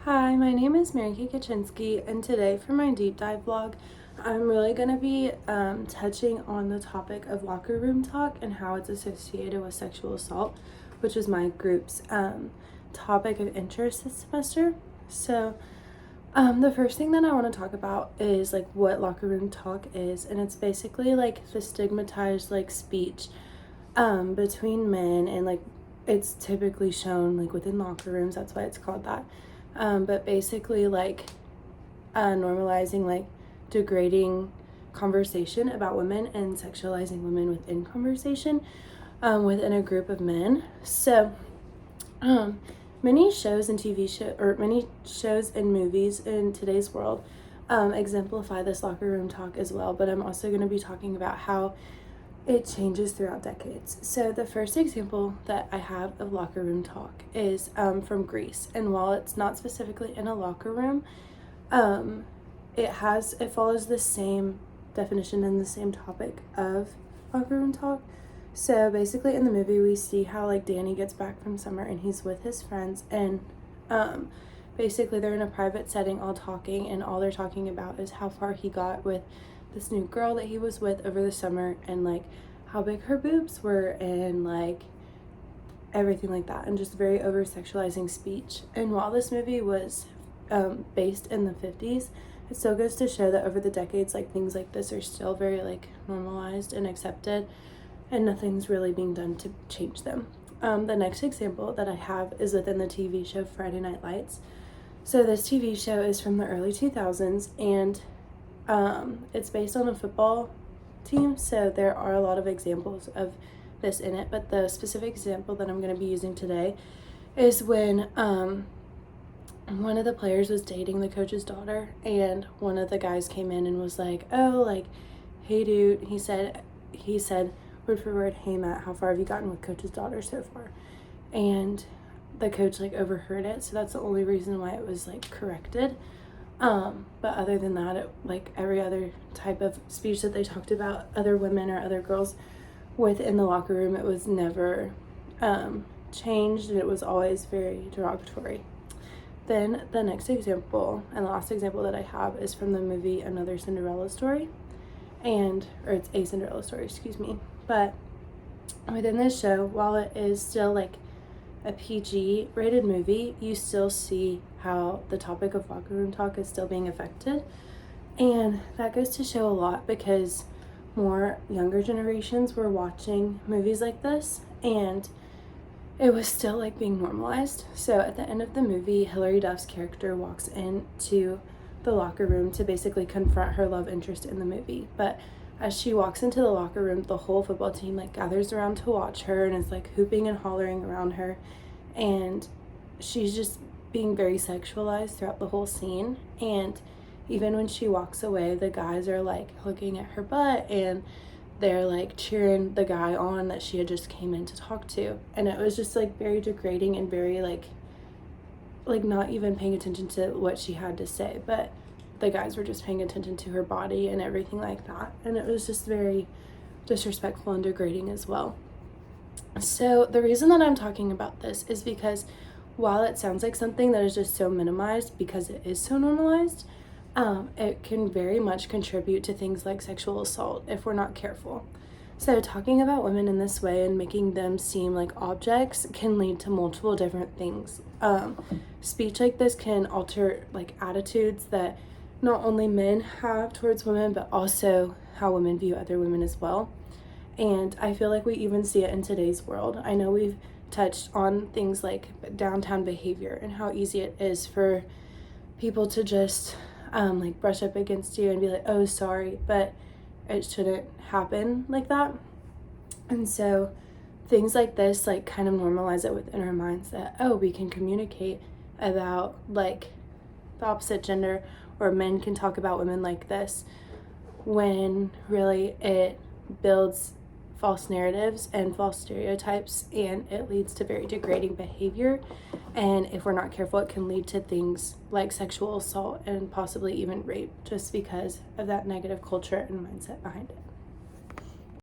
Hi, my name is Mary Kuchinski, and today for my deep dive vlog, I'm really going to be touching on the topic of locker room talk and how it's associated with sexual assault, which is my group's topic of interest this semester. So, the first thing that I want to talk about is like what locker room talk is, and it's basically like the stigmatized like speech between men, and like it's typically shown like within locker rooms. That's why it's called that. But basically like normalizing like degrading conversation about women and sexualizing women within conversation within a group of men. So many shows and TV show or many shows and movies in today's world exemplify this locker room talk as well, but I'm also going to be talking about how it changes throughout decades. So the first example that I have of locker room talk is from Greece. And while it's not specifically in a locker room, it follows the same definition and the same topic of locker room talk. So basically in the movie we see how like Danny gets back from summer and he's with his friends, and basically they're in a private setting all talking, and all they're talking about is how far he got with this new girl that he was with over the summer, and like how big her boobs were, and like everything like that, and just very over sexualizing speech. And while this movie was based in the 50s, it still goes to show that over the decades like things like this are still very like normalized and accepted, and nothing's really being done to change them. The next example that I have is within the TV show Friday Night Lights. So this TV show is from the early 2000s, and it's based on a football team, so there are a lot of examples of this in it, but the specific example that I'm going to be using today is when one of the players was dating the coach's daughter, and one of the guys came in and was like, oh, like, hey dude, he said word for word, hey Matt, how far have you gotten with coach's daughter so far? And the coach like overheard it, so that's the only reason why it was like corrected. But other than that, it, like every other type of speech that they talked about other women or other girls within the locker room, it was never changed, and it was always very derogatory. Then the next example and the last example that I have is from the movie Another Cinderella Story, or it's A Cinderella Story, excuse me. But within this show, while it is still like a PG rated movie, you still see how the topic of locker room talk is still being affected. And that goes to show a lot because more younger generations were watching movies like this, and it was still like being normalized. So at the end of the movie, Hilary Duff's character walks into the locker room to basically confront her love interest in the movie. But as she walks into the locker room, the whole football team like gathers around to watch her and is like hooping and hollering around her, and she's just being very sexualized throughout the whole scene. And even when she walks away, the guys are like looking at her butt, and they're like cheering the guy on that she had just came in to talk to. And it was just like very degrading and very like not even paying attention to what she had to say, but the guys were just paying attention to her body and everything like that. And it was just very disrespectful and degrading as well. So the reason that I'm talking about this is because while it sounds like something that is just so minimized because it is so normalized, it can very much contribute to things like sexual assault if we're not careful. So talking about women in this way and making them seem like objects can lead to multiple different things. Speech like this can alter like attitudes that not only men have towards women, but also how women view other women as well. And I feel like we even see it in today's world. I know we've touched on things like downtown behavior and how easy it is for people to just like brush up against you and be like, oh, sorry, but it shouldn't happen like that. And so things like this like kind of normalize it within our minds that, oh, we can communicate about like the opposite gender, or men can talk about women like this, when really it builds false narratives and false stereotypes, and it leads to very degrading behavior. And if we're not careful, it can lead to things like sexual assault and possibly even rape, just because of that negative culture and mindset behind it.